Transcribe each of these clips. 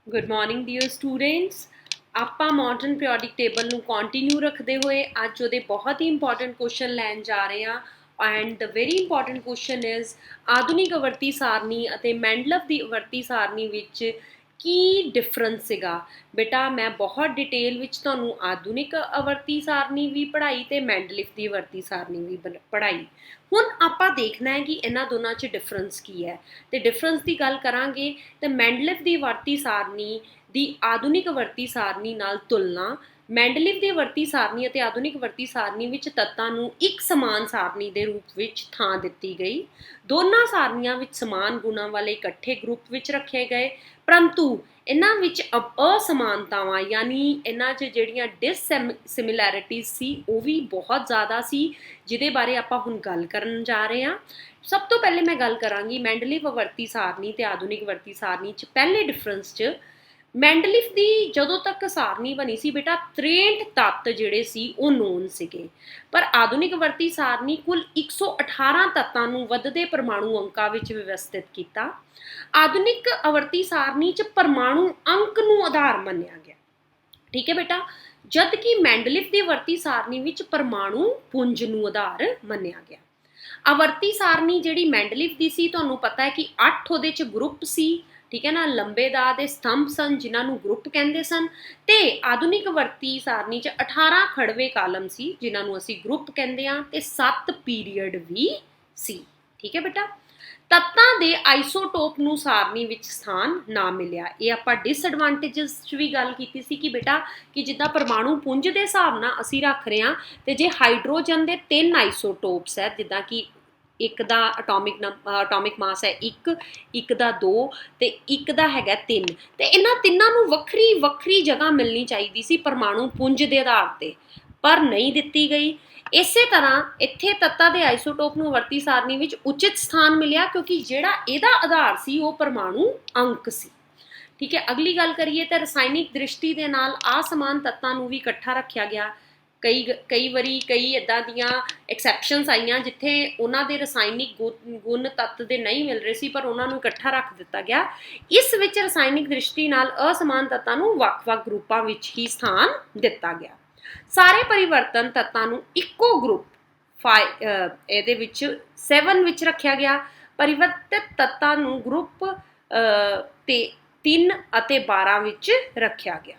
Good morning dear students. ਆਪਾਂ modern periodic table ਨੂੰ continue ਰੱਖਦੇ ਹੋਏ ਅੱਜ ਉਹਦੇ ਬਹੁਤ ਹੀ ਇੰਪੋਰਟੈਂਟ ਕੁਐਸਚਨ ਲੈਣ ਜਾ ਰਹੇ ਹਾਂ। And the very important question is ਆਧੁਨਿਕ ਆਵਰਤੀ ਸਾਰਨੀ ਅਤੇ ਮੈਂਡਲਵ ਦੀ ਆਵਰਤੀ ਸਾਰਨੀ ਵਿੱਚ ਕੀ ਡਿਫਰੈਂਸ ਸੀਗਾ। ਬੇਟਾ ਮੈਂ ਬਹੁਤ ਡਿਟੇਲ ਵਿੱਚ ਤੁਹਾਨੂੰ ਆਧੁਨਿਕ ਆਵਰਤੀ ਸਾਰਨੀ ਵੀ ਪੜ੍ਹਾਈ ਅਤੇ ਮੈਂਡਲਿਫ ਦੀ ਆਵਰਤੀ ਸਾਰਨੀ ਵੀ ਪੜ੍ਹਾਈ। ਹੁਣ ਆਪਾਂ ਦੇਖਣਾ ਹੈ ਕਿ ਇਹਨਾਂ ਦੋਨਾਂ 'ਚ ਡਿਫਰੈਂਸ ਕੀ ਹੈ, ਅਤੇ ਡਿਫਰੈਂਸ ਦੀ ਗੱਲ ਕਰਾਂਗੇ ਤਾਂ ਮੈਂਡਲਿਫ ਦੀ ਆਵਰਤੀ ਸਾਰਨੀ ਦੀ ਆਧੁਨਿਕ ਆਵਰਤੀ ਸਾਰਨੀ ਨਾਲ ਤੁਲਨਾ। ਮੈਂਡਲਿਫ ਦੀ ਆਵਰਤੀ ਸਾਰਨੀ ਅਤੇ ਆਧੁਨਿਕ ਆਵਰਤੀ ਸਾਰਨੀ ਵਿੱਚ ਤੱਤਾਂ ਨੂੰ ਇੱਕ ਸਮਾਨ ਸਾਰਨੀ ਦੇ ਰੂਪ ਵਿੱਚ ਥਾਂ ਦਿੱਤੀ ਗਈ। ਦੋਨਾਂ ਸਾਰਨੀਆਂ ਵਿੱਚ ਸਮਾਨ ਗੁਣਾਂ ਵਾਲੇ ਇਕੱਠੇ ਗਰੁੱਪ ਵਿੱਚ ਰੱਖੇ ਗਏ, ਪਰੰਤੂ ਇਹਨਾਂ ਵਿੱਚ ਅਸਮਾਨਤਾਵਾਂ ਯਾਨੀ ਇਹਨਾਂ 'ਚ ਜਿਹੜੀਆਂ ਡਿਸਸਿਮਿਲੈਰਿਟੀਜ਼ ਸੀ ਉਹ ਵੀ ਬਹੁਤ ਜ਼ਿਆਦਾ ਸੀ, ਜਿਹਦੇ ਬਾਰੇ ਆਪਾਂ ਹੁਣ ਗੱਲ ਕਰਨ ਜਾ ਰਹੇ ਹਾਂ। ਸਭ ਤੋਂ ਪਹਿਲੇ ਮੈਂ ਗੱਲ ਕਰਾਂਗੀ ਮੈਂਡਲਿਫ ਆਵਰਤੀ ਸਾਰਨੀ ਅਤੇ ਆਧੁਨਿਕ ਆਵਰਤੀ ਸਾਰਨੀ 'ਚ। ਪਹਿਲੇ ਡਿਫਰੈਂਸ 'ਚ ਮੈਂਡਲਿਫ ਦੀ ਜਦੋਂ ਤੱਕ ਸਾਰਨੀ ਬਣੀ ਸੀ ਬੇਟਾ 63 ਤੱਤ ਜਿਹੜੇ ਸੀ ਉਹ ਨੋਨ ਸੀਗੇ, ਪਰ ਆਧੁਨਿਕ ਆਵਰਤੀ ਸਾਰਨੀ ਕੁੱਲ 118 ਤੱਤਾਂ ਨੂੰ ਵੱਧਦੇ ਪਰਮਾਣੂ ਅੰਕਾਂ ਵਿੱਚ ਵਿਵਸਥਿਤ ਕੀਤਾ। ਆਧੁਨਿਕ ਆਵਰਤੀ ਸਾਰਨੀ 'ਚ ਪਰਮਾਣੂ ਅੰਕ ਨੂੰ ਆਧਾਰ ਮੰਨਿਆ ਗਿਆ, ਠੀਕ ਹੈ ਬੇਟਾ, ਜਦ ਕਿ ਮੈਂਡਲਿਫ ਦੀ ਆਵਰਤੀ ਸਾਰਨੀ ਵਿੱਚ ਪਰਮਾਣੂ ਪੁੰਜ ਨੂੰ ਆਧਾਰ ਮੰਨਿਆ ਗਿਆ। ਆਵਰਤੀ ਸਾਰਨੀ ਜਿਹੜੀ ਮੈਂਡਲਿਫ ਦੀ ਸੀ, ਤੁਹਾਨੂੰ ਪਤਾ ਹੈ ਕਿ 8 ਉਹਦੇ 'ਚ ਗਰੁੱਪ ਸੀ, ਠੀਕ ਹੈ ਨਾ, ਲੰਬੇਦਾਰ ਦੇ ਸਤੰਭ ਸਨ ਜਿਨ੍ਹਾਂ ਨੂੰ ਗਰੁੱਪ ਕਹਿੰਦੇ ਸਨ, ਤੇ ਆਧੁਨਿਕ ਆਵਰਤੀ ਸਾਰਨੀ 'ਚ 18 ਖੜਵੇ ਕਾਲਮ ਸੀ ਜਿਨ੍ਹਾਂ ਨੂੰ ਅਸੀਂ ਗਰੁੱਪ ਕਹਿੰਦੇ ਹਾਂ, ਤੇ 7 ਪੀਰੀਅਡ ਵੀ ਸੀ, ਠੀਕ ਹੈ ਬੇਟਾ। ਤੱਤਾਂ ਦੇ ਆਈਸੋਟੋਪ ਨੂੰ ਸਾਰਨੀ ਵਿੱਚ ਸਥਾਨ ਨਾ ਮਿਲਿਆ। ਇਹ ਆਪਾਂ ਡਿਸਐਡਵਾਂਟੇਜਸ 'ਚ ਵੀ ਗੱਲ ਕੀਤੀ ਸੀ ਕਿ ਬੇਟਾ ਕਿ ਜਿੱਦਾਂ ਪਰਮਾਣੂ ਪੁੰਜ ਦੇ ਹਿਸਾਬ ਨਾਲ ਅਸੀਂ ਰੱਖ ਰਹੇ ਹਾਂ, ਤੇ ਜੇ ਹਾਈਡਰੋਜਨ ਦੇ 3 ਆਈਸੋਟੋਪਸ ਹੈ, ਜਿੱਦਾਂ ਕਿ ਇੱਕ ਦਾ ਅਟੋਮਿਕ ਮਾਸ ਹੈ 1, ਇੱਕ ਦਾ 2 ਤੇ ਇੱਕ ਦਾ ਹੈਗਾ 3, ਤੇ ਇਹਨਾਂ ਤਿੰਨਾਂ ਨੂੰ ਵੱਖਰੀ ਵੱਖਰੀ ਜਗ੍ਹਾ ਮਿਲਣੀ ਚਾਹੀਦੀ ਸੀ ਪਰਮਾਣੂ ਪੁੰਜ ਦੇ ਆਧਾਰ ਤੇ, ਪਰ ਨਹੀਂ ਦਿੱਤੀ ਗਈ। ਇਸੇ ਤਰ੍ਹਾਂ ਇੱਥੇ ਤੱਤਾਂ ਦੇ ਆਈਸੋਟੋਪ ਨੂੰ ਆਵਰਤੀ ਸਾਰਨੀ ਵਿੱਚ ਉਚਿਤ ਸਥਾਨ ਮਿਲਿਆ ਕਿਉਂਕਿ ਜਿਹੜਾ ਇਹਦਾ ਆਧਾਰ ਸੀ ਉਹ ਪਰਮਾਣੂ ਅੰਕ ਸੀ, ਠੀਕ ਹੈ। ਅਗਲੀ ਗੱਲ ਕਰੀਏ ਤਾਂ ਰਸਾਇਣਿਕ ਦ੍ਰਿਸ਼ਟੀ ਦੇ ਨਾਲ ਅਸਮਾਨ ਤੱਤਾਂ ਨੂੰ ਵੀ ਇਕੱਠਾ ਰੱਖਿਆ ਗਿਆ। ਕਈ ਵਾਰੀ ਕਈ ਇੱਦਾਂ ਦੀਆਂ ਐਕਸੈਪਸ਼ਨਸ ਆਈਆਂ ਜਿੱਥੇ ਉਹਨਾਂ ਦੇ ਰਸਾਇਣਿਕ ਗੁਣ ਤੱਤ ਦੇ ਨਹੀਂ ਮਿਲ ਰਹੇ ਸੀ, ਪਰ ਉਹਨਾਂ ਨੂੰ ਇਕੱਠਾ ਰੱਖ ਦਿੱਤਾ ਗਿਆ। ਇਸ ਵਿੱਚ ਰਸਾਇਣਿਕ ਦ੍ਰਿਸ਼ਟੀ ਨਾਲ ਅਸਮਾਨ ਤੱਤਾਂ ਨੂੰ ਵੱਖ-ਵੱਖ ਗਰੁੱਪਾਂ ਵਿੱਚ ਹੀ ਸਥਾਨ ਦਿੱਤਾ ਗਿਆ। ਸਾਰੇ ਪਰਿਵਰਤਨ ਤੱਤਾਂ ਨੂੰ ਇੱਕੋ ਗਰੁੱਪ ਇਹਦੇ ਵਿੱਚ 7 ਵਿੱਚ ਰੱਖਿਆ ਗਿਆ। ਪਰਿਵਰਤਿਤ ਤੱਤਾਂ ਨੂੰ ਗਰੁੱਪ 3 ਅਤੇ 12 ਵਿੱਚ ਰੱਖਿਆ ਗਿਆ।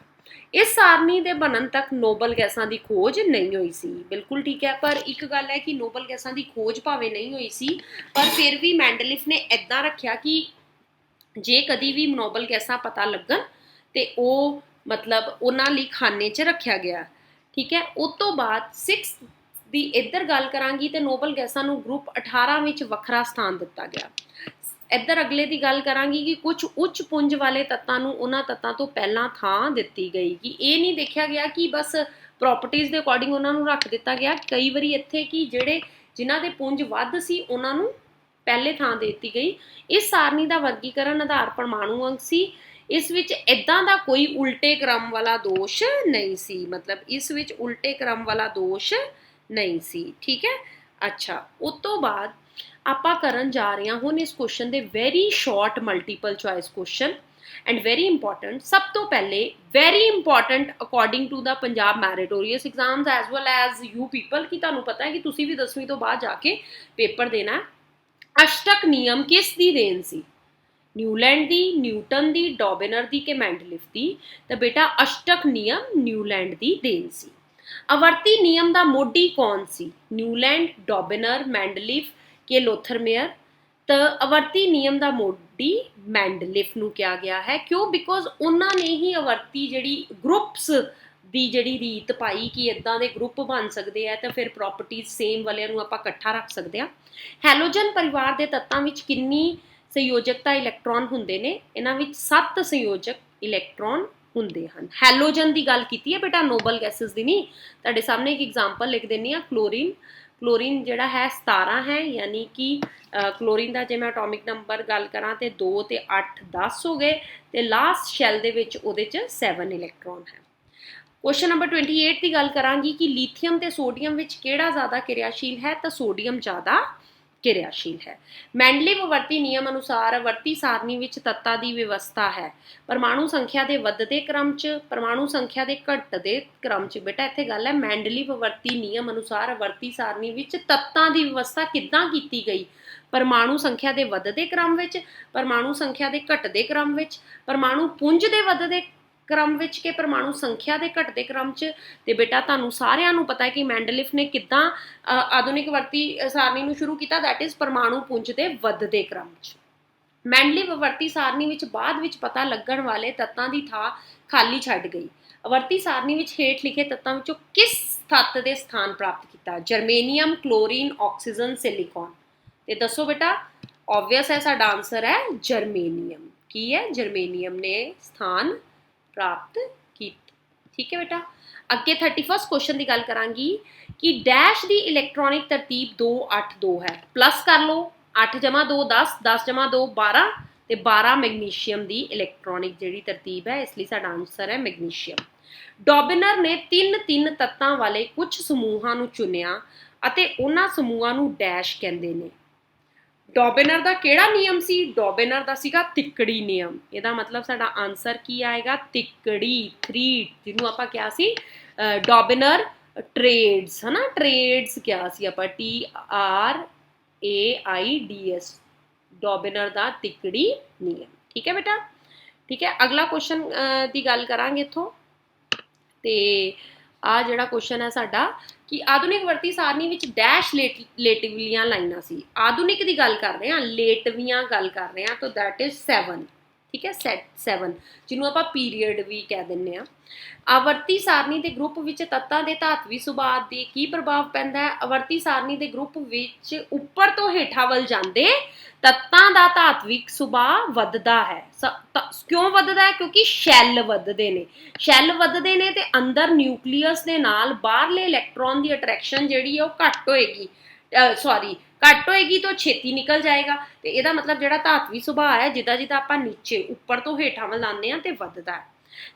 ਇਸ ਸਾਰਨੀ ਦੇ ਬਣਨ ਤੱਕ ਨੋਬਲ ਗੈਸਾਂ ਦੀ ਖੋਜ ਨਹੀਂ ਹੋਈ ਸੀ, ਬਿਲਕੁਲ ਠੀਕ ਹੈ। ਪਰ ਇੱਕ ਗੱਲ ਹੈ ਕਿ ਨੋਬਲ ਗੈਸਾਂ ਦੀ ਖੋਜ ਭਾਵੇਂ ਨਹੀਂ ਹੋਈ ਸੀ, ਪਰ ਫਿਰ ਵੀ ਮੈਂਡਲਿਫ ਨੇ ਇੱਦਾਂ ਰੱਖਿਆ ਕਿ ਜੇ ਕਦੀ ਵੀ ਨੋਬਲ ਗੈਸਾਂ ਪਤਾ ਲੱਗਣ ਤੇ ਉਹ ਮਤਲਬ ਉਹਨਾਂ ਲਈ ਖਾਨੇ 'ਚ ਰੱਖਿਆ ਗਿਆ, ਠੀਕ ਹੈ। ਉਸ ਤੋਂ ਬਾਅਦ 6 ਦੀ ਇੱਧਰ ਗੱਲ ਕਰਾਂਗੀ ਤੇ ਨੋਬਲ ਗੈਸਾਂ ਨੂੰ ਗਰੁੱਪ 18 ਵਿੱਚ ਵੱਖਰਾ ਸਥਾਨ ਦਿੱਤਾ ਗਿਆ। ਇੱਧਰ ਅਗਲੇ ਦੀ ਗੱਲ ਕਰਾਂਗੀ ਕਿ ਕੁਝ ਉੱਚ ਪੁੰਜ ਵਾਲੇ ਤੱਤਾਂ ਨੂੰ ਉਹਨਾਂ ਤੱਤਾਂ ਤੋਂ ਪਹਿਲਾਂ ਥਾਂ ਦਿੱਤੀ ਗਈ, ਕਿ ਇਹ ਨਹੀਂ ਦੇਖਿਆ ਗਿਆ ਕਿ ਬਸ ਪ੍ਰੋਪਰਟੀਜ਼ ਦੇ ਅਕੋਰਡਿੰਗ ਉਹਨਾਂ ਨੂੰ ਰੱਖ ਦਿੱਤਾ ਗਿਆ। ਕਈ ਵਾਰੀ ਇੱਥੇ ਕਿ ਜਿਨ੍ਹਾਂ ਦੇ ਪੁੰਜ ਵੱਧ ਸੀ ਉਹਨਾਂ ਨੂੰ ਪਹਿਲੇ ਥਾਂ ਦੇ ਦਿੱਤੀ ਗਈ। ਇਸ ਸਾਰਨੀ ਦਾ ਵਰਗੀਕਰਨ ਆਧਾਰ ਪਰਮਾਣੂ ਅੰਕ ਸੀ। ਇਸ ਵਿੱਚ ਇੱਦਾਂ ਦਾ ਕੋਈ ਉਲਟੇ ਕ੍ਰਮ ਵਾਲਾ ਦੋਸ਼ ਨਹੀਂ ਸੀ, ਮਤਲਬ ਇਸ ਵਿੱਚ ਉਲਟੇ ਕ੍ਰਮ ਵਾਲਾ ਦੋਸ਼ ਨਹੀਂ ਸੀ, ਠੀਕ ਹੈ। ਅੱਛਾ, ਉਸ ਤੋਂ ਬਾਅਦ ਆਪਾਂ ਕਰਨ ਜਾ ਰਹੇ ਹਾਂ ਹੁਣ ਇਸ ਕੁਐਸਚਨ ਦੇ very short multiple choice question and very important. ਸਭ ਤੋਂ ਪਹਿਲੇ very important according to the Punjab meritorious exams as well as you people, ਕਿ ਤੁਹਾਨੂੰ ਪਤਾ ਹੈ ਕਿ ਤੁਸੀਂ ਵੀ 10ਵੀਂ ਤੋਂ ਬਾਅਦ ਜਾ ਕੇ ਪੇਪਰ ਦੇਣਾ। ਅਸ਼ਟਕ ਨਿਯਮ ਕਿਸ ਦੀ ਦੇਣ ਸੀ? ਨਿਊਲੈਂਡ ਦੀ, ਨਿਊਟਨ ਦੀ, ਡੋਬੇਨਰ ਦੀ ਕਿ ਮੈਂਡਲਿਫ ਦੀ? ਤਾਂ ਬੇਟਾ ਅਸ਼ਟਕ ਨਿਯਮ ਨਿਊਲੈਂਡ ਦੀ ਦੇਣ ਸੀ। ਆਵਰਤੀ ਨਿਯਮ ਦਾ ਮੋਢੀ ਕੌਣ ਸੀ? ਨਿਊਲੈਂਡ, ਡੋਬੇਨਰ, ਮੈਂਡਲਿਫ ਕਿ ਲੋਥਰਮੇਅਰ? ਤਾਂ ਆਵਰਤੀ ਨਿਯਮ ਦਾ ਮੋਢੀ ਮੈਂਡਲਿਫ ਨੂੰ ਕਿਹਾ ਗਿਆ ਹੈ। ਕਿਉਂ? ਬਿਕੋਜ਼ ਉਹਨਾਂ ਨੇ ਹੀ ਆਵਰਤੀ ਜਿਹੜੀ ਗਰੁੱਪਸ ਦੀ ਜਿਹੜੀ ਰੀਤ ਪਾਈ ਕਿ ਇੱਦਾਂ ਦੇ ਗਰੁੱਪ ਬਣ ਸਕਦੇ ਆ ਤਾਂ ਫਿਰ ਪ੍ਰੋਪਰਟੀਜ਼ ਸੇਮ ਵਾਲਿਆਂ ਨੂੰ ਆਪਾਂ ਇਕੱਠਾ ਰੱਖ ਸਕਦੇ ਹਾਂ। ਹੈਲੋਜਨ ਪਰਿਵਾਰ ਦੇ ਤੱਤਾਂ ਵਿੱਚ ਕਿੰਨੀ ਸੰਯੋਜਕਤਾ ਇਲੈਕਟ੍ਰੋਨ ਹੁੰਦੇ ਨੇ? ਇਹਨਾਂ ਵਿੱਚ 7 ਸੰਯੋਜਕ ਇਲੈਕਟ੍ਰੋਨ ਹੁੰਦੇ ਹਨ। ਹੈਲੋਜਨ ਦੀ ਗੱਲ ਕੀਤੀ ਹੈ ਬੇਟਾ, ਨੋਬਲ ਗੈਸਿਸ ਦੀ ਨਹੀਂ। ਤੁਹਾਡੇ ਸਾਹਮਣੇ ਇੱਕ ਐਗਜ਼ਾਮਪਲ ਲਿਖ ਦਿੰਦੀ ਹਾਂ। ਕਲੋਰੀਨ ਜਿਹੜਾ ਹੈ 17 ਹੈ, ਯਾਨੀ ਕਿ ਕਲੋਰੀਨ ਦਾ ਜੇ ਮੈਂ ਅਟੋਮਿਕ ਨੰਬਰ ਗੱਲ ਕਰਾਂ ਤੇ 2 ਤੇ 8 10 ਹੋ ਗਏ, ਤੇ ਲਾਸਟ ਸ਼ੈਲ ਦੇ ਵਿੱਚ ਉਹਦੇ 'ਚ 7 ਇਲੈਕਟ੍ਰੋਨ ਹੈ। ਕੁਐਸਚਨ ਨੰਬਰ 28 ਦੀ ਗੱਲ ਕਰਾਂਗੀ ਕਿ ਲੀਥੀਅਮ ਤੇ ਸੋਡੀਅਮ ਵਿੱਚ ਕਿਹੜਾ ਜ਼ਿਆਦਾ ਕਿਰਿਆਸ਼ੀਲ ਹੈ? ਤਾਂ ਸੋਡੀਅਮ ਜ਼ਿਆਦਾ ਕਿਰਿਆਸ਼ੀਲ ਹੈ। ਮੈਂਡਲੀਵ ਆਵਰਤੀ ਨਿਯਮ ਅਨੁਸਾਰ ਆਵਰਤੀ ਸਾਰਣੀ ਵਿੱਚ ਤੱਤਾਂ ਦੀ ਵਿਵਸਥਾ ਹੈ। ਪਰਮਾਣੂ ਸੰਖਿਆ ਦੇ ਵੱਧਦੇ ਕ੍ਰਮ 'ਚ, ਪਰਮਾਣੂ ਸੰਖਿਆ ਦੇ ਘਟਦੇ ਕ੍ਰਮ 'ਚ। ਬੇਟਾ ਇੱਥੇ ਗੱਲ ਹੈ ਮੈਂਡਲੀਵ ਆਵਰਤੀ ਨਿਯਮ ਅਨੁਸਾਰ ਆਵਰਤੀ ਸਾਰਣੀ ਵਿੱਚ ਤੱਤਾਂ ਦੀ ਵਿਵਸਥਾ ਕਿੱਦਾਂ ਕੀਤੀ ਗਈ? ਪਰਮਾਣੂ ਸੰਖਿਆ ਦੇ ਵੱਧਦੇ ਕ੍ਰਮ ਵਿੱਚ, ਪਰਮਾਣੂ ਸੰਖਿਆ ਦੇ ਘਟਦੇ ਕ੍ਰਮ ਵਿੱਚ, ਪਰਮਾਣੂ ਪੁੰਜ ਦੇ ਵੱਧਦੇ ਕ੍ਰਮ ਵਿੱਚ ਕਿ ਪਰਮਾਣੂ ਸੰਖਿਆ ਦੇ ਘਟਦੇ ਕ੍ਰਮ 'ਚ। ਤੇ ਬੇਟਾ ਤੁਹਾਨੂੰ ਸਾਰਿਆਂ ਨੂੰ ਪਤਾ ਹੈ ਕਿ ਮੈਂਡਲੀਫ ਨੇ ਕਿੱਦਾਂ ਆਧੁਨਿਕ ਆਵਰਤੀ ਸਾਰਣੀ ਨੂੰ ਸ਼ੁਰੂ ਕੀਤਾ, ਦੈਟ ਇਜ਼ ਪਰਮਾਣੂ ਪੁੰਜ ਦੇ ਵੱਧਦੇ ਕ੍ਰਮ 'ਚ। ਮੈਂਡਲੀਵ ਆਵਰਤੀ ਸਾਰਣੀ ਵਿੱਚ ਬਾਅਦ ਵਿੱਚ ਪਤਾ ਲੱਗਣ ਵਾਲੇ ਤੱਤਾਂ ਦੀ ਥਾਂ ਖਾਲੀ ਛੱਡ ਗਈ। ਆਵਰਤੀ ਸਾਰਣੀ ਵਿੱਚ ਹੇਠ ਲਿਖੇ ਤੱਤਾਂ ਵਿੱਚੋਂ ਕਿਸ ਤੱਤ ਦੇ ਸਥਾਨ ਪ੍ਰਾਪਤ ਕੀਤਾ? Germanium, chlorine, oxygen, ਸਿਲੀਕॉन। ਤੇ ਦੱਸੋ ਬੇਟਾ, ਆਬਵੀਅਸ ਹੈ ਸਾਡਾ ਆਨਸਰ ਹੈ ਜਰਮੇਨੀਅਮ। ਕੀ ਹੈ? ਜਰਮੇਨੀਅਮ ਨੇ ਸਥਾਨ ਪ੍ਰਾਪਤ ਕੀਤਾ। ਠੀਕ ਹੈ ਬੇਟਾ, ਅੱਗੇ 31st ਕੁਐਸਚਨ ਦੀ ਗੱਲ ਕਰਾਂਗੀ ਕਿ ਡੈਸ਼ ਦੀ ਇਲੈਕਟ੍ਰੋਨਿਕ ਤਰਤੀਬ 2 8 2 ਹੈ। ਪਲੱਸ ਕਰ ਲਓ, 8 ਜਮਾ 2 10, 10 ਜਮਾ 2 12 ਤੇ 12 ਮੈਗਨੀਸ਼ੀਅਮ ਦੀ ਇਲੈਕਟ੍ਰੋਨਿਕ ਜਿਹੜੀ ਤਰਤੀਬ ਹੈ, ਇਸ ਲਈ ਸਾਡਾ ਆਨਸਰ ਹੈ ਮੈਗਨੀਸ਼ੀਅਮ। ਡੋਬਨਰ ਨੇ 3 ਤੱਤਾਂ ਵਾਲੇ ਕੁਝ ਸਮੂਹਾਂ ਨੂੰ ਚੁਣਿਆ ਅਤੇ ਉਹਨਾਂ ਸਮੂਹਾਂ ਨੂੰ ਡੈਸ਼ ਕਹਿੰਦੇ ਨੇ। ਡੋਬਨਰ ਦਾ ਕਿਹੜਾ ਨਿਯਮ ਸੀ? ਡੋਬਨਰ ਦਾ ਸੀਗਾ ਤਿੱਕੜੀ ਨਿਯਮ। ਇਹਦਾ ਮਤਲਬ ਸਾਡਾ ਆਨਸਰ ਕੀ ਆਏਗਾ? ਤਿੱਕੜੀ 3, ਜਿਹਨੂੰ ਆਪਾਂ ਕਿਹਾ ਸੀ ਡੋਬਨਰ ਟ੍ਰੇਡਸ, ਹੈ ਨਾ, ਟ੍ਰੇਡਸ ਕਿਹਾ ਸੀ ਆਪਾਂ, TRAIDS, ਡੋਬਨਰ ਦਾ ਤਿੱਕੜੀ ਨਿਯਮ। ਠੀਕ ਹੈ ਬੇਟਾ, ਠੀਕ ਹੈ। ਅਗਲਾ ਕੁਐਸਚਨ ਦੀ ਗੱਲ ਕਰਾਂਗੇ ਇੱਥੋਂ। ਤੇ ਆ ਜਿਹੜਾ ਕੁਐਸਚਨ ਹੈ ਸਾਡਾ ਕਿ ਆਧੁਨਿਕ ਆਵਰਤੀ ਸਾਰਣੀ ਵਿੱਚ ਡੈਸ਼ ਲੇਟਵੀਆਂ ਲਾਈਨਾਂ ਸੀ। ਆਧੁਨਿਕ ਦੀ ਗੱਲ ਕਰ ਰਹੇ ਹਾਂ, ਲੇਟਵੀਆਂ ਗੱਲ ਕਰ ਰਹੇ ਹਾਂ, ਤਾਂ ਦੈਟ ਇਜ਼ 7। ਠੀਕ ਹੈ, 7, ਜਿਹਨੂੰ ਆਪਾਂ ਪੀਰੀਅਡ ਵੀ ਕਹਿ ਦਿੰਦੇ ਹਾਂ। ਆਵਰਤੀ ਸਾਰਣੀ ਦੇ ਗਰੁੱਪ ਵਿੱਚ ਤੱਤਾਂ ਦੇ ਧਾਤਵੀ ਸੁਭਾਅ ਦੇ ਕੀ ਪ੍ਰਭਾਵ ਪੈਂਦਾ ਹੈ? ਆਵਰਤੀ ਸਾਰਣੀ ਦੇ ਗਰੁੱਪ ਵਿੱਚ ਉੱਪਰ ਤੋਂ ਹੇਠਾਂ ਵੱਲ ਜਾਂਦੇ ਤੱਤਾਂ ਦਾ ਧਾਤਵਿਕ ਸੁਭਾਅ ਵੱਧਦਾ ਹੈ। ਕਿਉਂ ਵੱਧਦਾ ਹੈ? ਕਿਉਂਕਿ ਸ਼ੈੱਲ ਵੱਧਦੇ ਨੇ। ਸ਼ੈੱਲ ਵੱਧਦੇ ਨੇ ਤੇ ਅੰਦਰ ਨਿਊਕਲੀਅਸ ਦੇ ਨਾਲ ਬਾਹਰਲੇ ਇਲੈਕਟ੍ਰੋਨ ਦੀ ਅਟਰੈਕਸ਼ਨ ਜਿਹੜੀ ਹੈ ਉਹ ਘੱਟ ਹੋਏਗੀ, ਘੱਟ ਹੋਏਗੀ ਤਾਂ ਛੇਤੀ ਨਿਕਲ ਜਾਏਗਾ। ਤੇ ਇਹਦਾ ਮਤਲਬ ਜਿਹੜਾ ਧਾਤਵੀ ਸੁਭਾਅ ਹੈ, ਜਿੱਦਾਂ ਜਿੱਦਾਂ ਆਪਾਂ ਨੀਚੇ ਉੱਪਰ ਤੋਂ ਹੇਠਾਂ ਵੱਲ ਆਉਂਦੇ ਹਾਂ ਤੇ ਵੱਧਦਾ ਹੈ।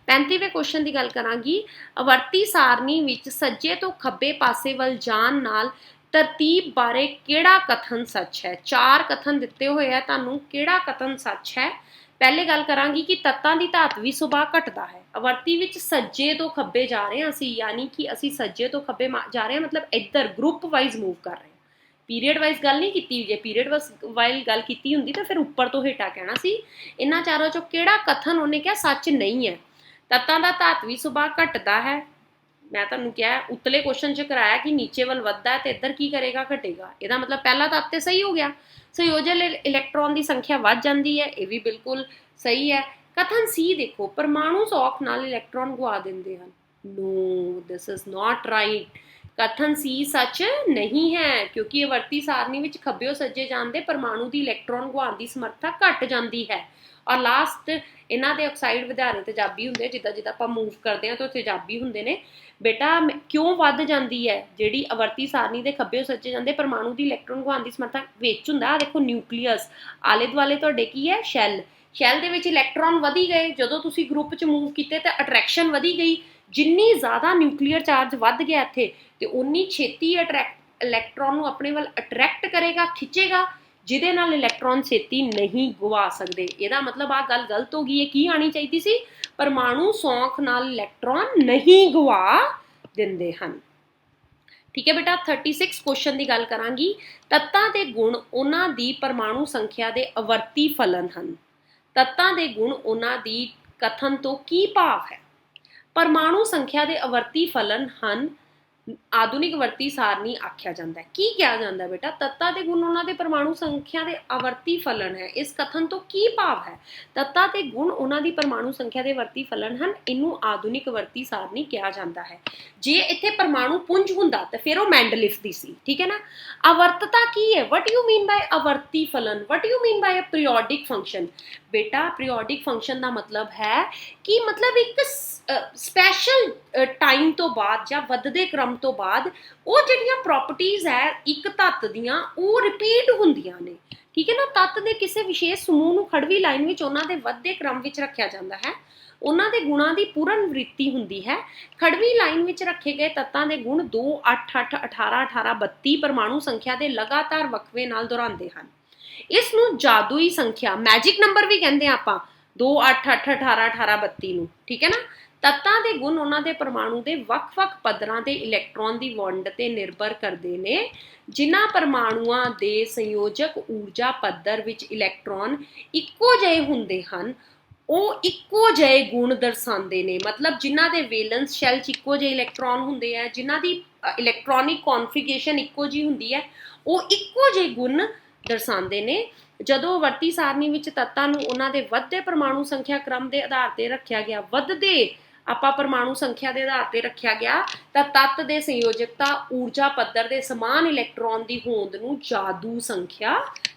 35ਵੇਂ ਕੁਐਸਚਨ ਦੀ ਗੱਲ ਕਰਾਂਗੀ। ਆਵਰਤੀ ਸਾਰਣੀ ਵਿੱਚ ਸੱਜੇ ਤੋਂ ਖੱਬੇ ਪਾਸੇ ਵੱਲ ਜਾਣ ਨਾਲ ਤਰਤੀਬ ਬਾਰੇ ਕਿਹੜਾ ਕਥਨ ਸੱਚ ਹੈ? 4 ਕਥਨ ਦਿੱਤੇ ਹੋਏ ਆ ਤੁਹਾਨੂੰ, ਕਿਹੜਾ ਕਥਨ ਸੱਚ ਹੈ? ਪਹਿਲੇ ਗੱਲ ਕਰਾਂਗੀ ਕਿ ਤੱਤਾਂ ਦੀ ਧਾਤਵੀ ਸੁਭਾਅ ਘਟਦਾ ਹੈ। ਆਵਰਤੀ ਵਿੱਚ ਸੱਜੇ ਤੋਂ ਖੱਬੇ ਜਾ ਰਹੇ ਹਾਂ ਅਸੀਂ, ਯਾਨੀ ਕਿ ਅਸੀਂ ਸੱਜੇ ਤੋਂ ਖੱਬੇ ਜਾ ਰਹੇ ਹਾਂ, ਮਤਲਬ ਇੱਧਰ ਗਰੁੱਪ ਵਾਈਜ਼ ਮੂਵ ਕਰ ਰਹੇ ਹਾਂ। ਪੀਰੀਅਡ ਵਾਈਜ਼ ਗੱਲ ਨਹੀਂ ਕੀਤੀ। ਜੇ ਪੀਰੀਅਡ ਵਾਈਜ਼ ਗੱਲ ਕੀਤੀ ਹੁੰਦੀ ਤਾਂ ਫਿਰ ਉੱਪਰ ਤੋਂ ਹੇਠਾਂ ਕਹਿਣਾ ਸੀ। ਇਹਨਾਂ ਚਾਰਾਂ ਚੋਂ ਕਿਹੜਾ ਕਥਨ ਉਹਨੇ ਕਿਹਾ ਸੱਚ ਨਹੀਂ ਹੈ? ਤੱਤਾਂ ਦਾ ਧਾਤਵੀ ਸੁਭਾਅ ਘਟਦਾ ਹੈ। ਮੈਂ ਤੁਹਾਨੂੰ ਕਿਹਾ ਉਤਲੇ ਕੁਐਸਚਨ 'ਚ ਕਰਾਇਆ ਕਿ ਨੀਚੇ ਵੱਲ ਵੱਧਦਾ ਹੈ ਤੇ ਇੱਧਰ ਕੀ ਕਰੇਗਾ? ਘਟੇਗਾ। ਇਹਦਾ ਮਤਲਬ ਪਹਿਲਾ ਤੱਤ ਤੇ ਸਹੀ ਹੋ ਗਿਆ। ਸੰਯੋਜਨ ਇਲੈਕਟ੍ਰੋਨ ਦੀ ਸੰਖਿਆ ਵੱਧ ਜਾਂਦੀ ਹੈ, ਇਹ ਵੀ ਬਿਲਕੁਲ ਸਹੀ ਹੈ। ਕਥਨ ਸੀ ਦੇਖੋ, ਪਰਮਾਣੂ ਸੌਖ ਨਾਲ ਇਲੈਕਟ੍ਰੋਨ ਗਵਾ ਦਿੰਦੇ ਹਨ। ਨੋ, ਦਿਸ ਇਜ਼ ਨਾਟ ਰਾਈਟ। ਕਥਨ ਸੀ ਸੱਚ ਨਹੀਂ ਹੈ, ਕਿਉਂਕਿ ਆਵਰਤੀ ਸਾਰਣੀ ਵਿੱਚ ਖੱਬਿਓਂ ਸੱਜੇ ਜਾਂਦੇ ਪਰਮਾਣੂ ਦੀ ਇਲੈਕਟ੍ਰੋਨ ਗਵਾਉਣ ਦੀ ਸਮਰੱਥਾ ਘਟ ਜਾਂਦੀ ਹੈ। ਔਰ ਲਾਸਟ ਇਹਨਾਂ ਦੇ ਆਕਸਾਈਡ ਵਿਧਾਰਨ ਤੇਜ਼ਾਬੀ ਹੁੰਦੇ, ਜਿੱਦਾਂ ਜਿੱਦਾਂ ਆਪਾਂ ਮੂਵ ਕਰਦੇ ਹਾਂ ਤਾਂ ਤੇਜ਼ਾਬੀ ਹੁੰਦੇ ਨੇ। ਬੇਟਾ ਕਿਉਂ ਵੱਧ ਜਾਂਦੀ ਹੈ? ਜਿਹੜੀ ਆਵਰਤੀ ਸਾਰਣੀ ਦੇ ਖੱਬਿਓਂ ਸੱਜੇ ਜਾਂਦੇ ਪਰਮਾਣੂ ਦੀ ਇਲੈਕਟ੍ਰੋਨ ਗਵਾਉਣ ਦੀ ਸਮਰੱਥਾ ਵਿੱਚ ਹੁੰਦਾ। ਦੇਖੋ ਨਿਊਕਲੀਅਸ, ਆਲੇ ਦੁਆਲੇ ਤੁਹਾਡੇ ਕੀ ਹੈ? ਸ਼ੈੱਲ। ਸ਼ੈੱਲ ਦੇ ਵਿੱਚ ਇਲੈਕਟ੍ਰੋਨ ਵਧੀ ਗਏ, ਜਦੋਂ ਤੁਸੀਂ ਗਰੁੱਪ 'ਚ ਮੂਵ ਕੀਤੇ ਤਾਂ ਅਟਰੈਕਸ਼ਨ ਵਧੀ ਗਈ। ਜਿੰਨੀ ਜ਼ਿਆਦਾ ਨਿਊਕਲੀਅਰ ਚਾਰਜ ਵੱਧ ਗਿਆ ਇੱਥੇ ਤੇ ਉਨੀ ਛੇਤੀ ਇਲੈਕਟ੍ਰੋਨ ਨੂੰ ਆਪਣੇ ਵੱਲ ਅਟਰੈਕਟ ਕਰੇਗਾ, ਖਿੱਚੇਗਾ, ਜਿਹਦੇ ਨਾਲ ਇਲੈਕਟ੍ਰੋਨ ਛੇਤੀ ਨਹੀਂ ਗਵਾ ਸਕਦੇ। ਇਹਦਾ ਮਤਲਬ ਆ ਗੱਲ ਗਲਤ ਹੋ ਗਈ ਹੈ। ਕੀ ਆਣੀ ਚਾਹੀਦੀ ਸੀ? ਪਰਮਾਣੂ ਸੌਖ ਨਾਲ ਇਲੈਕਟ੍ਰੋਨ ਨਹੀਂ ਗਵਾ ਦਿੰਦੇ ਹਨ। ਠੀਕ ਹੈ ਬੇਟਾ, 36 ਕੁਐਸਚਨ ਦੀ ਗੱਲ ਕਰਾਂਗੀ। ਤੱਤਾਂ ਦੇ ਗੁਣ ਉਹਨਾਂ ਦੀ ਪਰਮਾਣੂ ਸੰਖਿਆ ਦੇ ਆਵਰਤੀ ਫਲਨ ਹਨ। ਤੱਤਾਂ ਦੇ ਗੁਣ ਉਹਨਾਂ ਦੀ ਕਥਨ ਤੋਂ ਕੀ ਭਾਵ ਹੈ? ਪਰਮਾਣੂ ਸੰਖਿਆ ਦੇ ਆਵਰਤੀ ਫਲਨ ਹਨ ਆਧੁਨਿਕ ਆਵਰਤੀ ਸਾਰਣੀ ਆਖਿਆ ਜਾਂਦਾ ਹੈ। ਕੀ ਕਿਹਾ ਜਾਂਦਾ ਹੈ ਬੇਟਾ? ਤੱਤਾਂ ਦੇ ਗੁਣ ਉਹਨਾਂ ਦੇ ਪਰਮਾਣੂ ਸੰਖਿਆ ਦੇ ਆਵਰਤੀ ਫਲਨ ਹੈ। ਇਸ ਕਥਨ ਤੋਂ ਕੀ ਭਾਵ ਹੈ? ਤੱਤਾਂ ਦੇ ਗੁਣ ਉਹਨਾਂ ਦੀ ਪਰਮਾਣੂ ਸੰਖਿਆ ਦੇ ਆਵਰਤੀ ਫਲਨ ਹਨ, ਇਹਨੂੰ ਆਧੁਨਿਕ ਆਵਰਤੀ ਸਾਰਣੀ ਕਿਹਾ ਜਾਂਦਾ ਹੈ। ਜੇ ਇੱਥੇ ਪਰਮਾਣੂ ਪੁੰਜ ਹੁੰਦਾ ਤਾਂ ਫਿਰ ਉਹ ਮੈਂਡਲਿਫ ਦੀ ਸੀ। ਠੀਕ ਹੈ ਨਾ। ਆਵਰਤਤਾ ਕੀ ਹੈ? ਵਟ ਯੂ ਮੀਨ ਬਾय ਆਵਰਤੀ ਫਲਨ? What you mean by periodic function? ਬੇਟਾ ਪੀਰੀਓਡਿਕ ਫੰਕਸ਼ਨ ਦਾ ਮਤਲਬ ਹੈ ਕਿ ਮਤਲਬ ਇੱਕ ਸਪੈਸ਼ਲ ਟਾਈਮ ਤੋਂ ਬਾਅਦ ਜਾਂ ਵੱਧਦੇ ਕ੍ਰਮ ਤੋਂ ਬਾਅਦ ਉਹ ਜਿਹੜੀਆਂ ਪ੍ਰੋਪਰਟੀਜ਼ ਹੈ ਇੱਕ ਤੱਤ ਦੀਆਂ ਉਹ ਰਿਪੀਟ ਹੁੰਦੀਆਂ ਨੇ। ਠੀਕ ਹੈ ਨਾ। ਤੱਤ ਦੇ ਕਿਸੇ ਵਿਸ਼ੇਸ਼ ਸਮੂਹ ਨੂੰ ਖੜਵੀ ਲਾਈਨ ਵਿੱਚ ਉਹਨਾਂ ਦੇ ਵੱਧਦੇ ਕ੍ਰਮ ਵਿੱਚ ਰੱਖਿਆ ਜਾਂਦਾ ਹੈ। ਉਹਨਾਂ ਦੇ ਗੁਣਾਂ ਦੀ ਪੂਰਨ ਵ੍ਰਿੱਤੀ ਹੁੰਦੀ ਹੈ। ਖੜਵੀ ਲਾਈਨ ਵਿੱਚ ਰੱਖੇ ਗਏ ਤੱਤਾਂ ਦੇ ਗੁਣ 2 8 8 18 18 32 ਪਰਮਾਣੂ ਸੰਖਿਆ ਦੇ ਲਗਾਤਾਰ ਵਕਫੇ ਨਾਲ ਦੁਹਰਾਉਂਦੇ ਹਨ। ਇਸ ਨੂੰ ਜਾਦੂਈ ਸੰਖਿਆ ਮੈਜਿਕ ਨੰਬਰ ਵੀ ਕਹਿੰਦੇ ਆ ਆਪਾਂ 2 8 8 18 18 32 ਨੂੰ, ਠੀਕ ਹੈ ਨਾ। ਤੱਤਾਂ ਦੇ ਗੁਣ ਉਹਨਾਂ ਦੇ ਪਰਮਾਣੂ ਦੇ ਵੱਖ-ਵੱਖ ਪੱਧਰਾਂ ਦੇ ਇਲੈਕਟ੍ਰੋਨ ਦੀ ਵੰਡ ਤੇ ਨਿਰਭਰ ਕਰਦੇ ਨੇ। ਜਿਨ੍ਹਾਂ ਪਰਮਾਣੂਆਂ ਦੇ ਸੰਯੋਜਕ ਊਰਜਾ ਪੱਧਰ ਵਿੱਚ ਇਲੈਕਟ੍ਰੋਨ ਇੱਕੋ ਜਿਹੇ ਹੁੰਦੇ ਹਨ, ਉਹ ਇੱਕੋ ਜਿਹੇ ਗੁਣ ਦਰਸਾਉਂਦੇ ਨੇ। ਮਤਲਬ ਜਿਨ੍ਹਾਂ ਦੇ ਵੈਲੈਂਸ ਸ਼ੈਲ 'ਚ ਇੱਕੋ ਜਿਹੇ ਇਲੈਕਟ੍ਰੋਨ ਹੁੰਦੇ ਆ, ਜਿਨ੍ਹਾਂ ਦੀ ਇਲੈਕਟ੍ਰੋਨਿਕ ਕੌਨਫੀਗਰੇਸ਼ਨ ਇੱਕੋ ਜਿਹੀ ਹੁੰਦੀ ਹੈ, ਉਹ ਇੱਕੋ ਜਿਹੇ ਗੁਣ ਦਰਸਾਉਂਦੇ ਨੇ। ਜਦੋਂ ਵਰਤੀ ਸਾਰਣੀ ਵਿੱਚ ਤੱਤਾਂ ਨੂੰ ਉਹਨਾਂ ਦੇ ਵੱਧਦੇ ਪਰਮਾਣੂ ਸੰਖਿਆ ਕ੍ਰਮ ਦੇ ਆਧਾਰ ਤੇ ਰੱਖਿਆ ਗਿਆ, ਵੱਧਦੇ ਆਪਾਂ ਪਰਮਾਣੂ ਸੰਖਿਆ ਦੇ ਆਧਾਰ ਤੇ ਰੱਖਿਆ ਗਿਆ, ਤਾਂ ਤੱਤ ਦੇ ਸੰਯੋਜਕਤਾ ਊਰਜਾ ਪੱਧਰ ਦੇ ਸਮਾਨ ਇਲੈਕਟ੍ਰੋਨ ਦੀ ਹੋਂਦ ਨੂੰ ਜਾਦੂ ਸੰਖਿਆ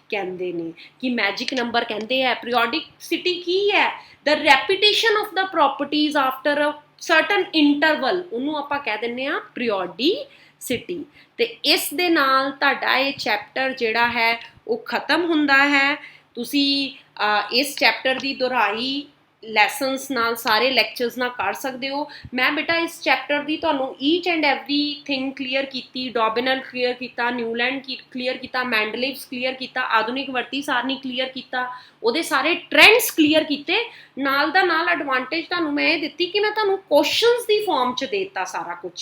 ਕਹਿੰਦੇ ਨੇ, ਕਿ ਮੈਜਿਕ ਨੰਬਰ ਕਹਿੰਦੇ ਆ। ਪੀਰੀਓਡਿਸਿਟੀ ਕੀ ਹੈ? The repetition of the properties after a certain interval, ਉਹਨੂੰ ਆਪਾਂ ਕਹਿ ਦਿੰਦੇ ਆ ਪੀਰੀਓਡਿਸਿਟੀ। ਤੇ ਇਸ ਦੇ ਨਾਲ ਤੁਹਾਡਾ ਇਹ ਚੈਪਟਰ ਜਿਹੜਾ ਹੈ ਉਹ ਖਤਮ ਹੁੰਦਾ ਹੈ। ਤੁਸੀਂ ਇਸ ਚੈਪਟਰ ਦੀ ਦੁਹਰਾਈ ਲੈਸਨਸ ਨਾਲ, ਸਾਰੇ ਲੈਕਚਰਸ ਨਾਲ ਕਰ ਸਕਦੇ ਹੋ। ਮੈਂ ਬੇਟਾ ਇਸ ਚੈਪਟਰ ਦੀ ਤੁਹਾਨੂੰ each and every thing clear ਕੀਤੀ, ਡੋਬਿਨਲ ਕਲੀਅਰ ਕੀਤਾ, ਨਿਊਲੈਂਡ ਕਲੀਅਰ ਕੀਤਾ, ਮੈਂਡਲੀਵਸ ਕਲੀਅਰ ਕੀਤਾ, ਆਧੁਨਿਕ ਵਰਤੀ ਸਾਰਣੀ ਕਲੀਅਰ ਕੀਤਾ, ਉਹਦੇ ਸਾਰੇ ਟ੍ਰੈਂਡਸ ਕਲੀਅਰ ਕੀਤੇ। ਨਾਲ ਦਾ ਨਾਲ ਐਡਵਾਂਟੇਜ ਤੁਹਾਨੂੰ ਮੈਂ ਇਹ ਦਿੱਤੀ ਕਿ ਮੈਂ ਤੁਹਾਨੂੰ ਕੁਐਸਚਨਸ ਦੀ ਫਾਰਮ 'ਚ ਦੇ ਦਿੱਤਾ ਸਾਰਾ ਕੁਝ।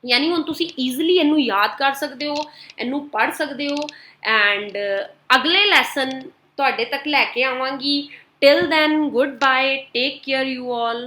ਯਾਨੀ ਹੁਣ ਤੁਸੀਂ ਈਜ਼ੀਲੀ ਇਹਨੂੰ ਯਾਦ ਕਰ ਸਕਦੇ ਹੋ, ਇਹਨੂੰ ਪੜ੍ਹ ਸਕਦੇ ਹੋ। ਐਂਡ ਅਗਲੇ ਲੈਸਨ ਤੁਹਾਡੇ ਤੱਕ ਲੈ ਕੇ ਆਵਾਂਗੀ। Till then, goodbye, take care you all.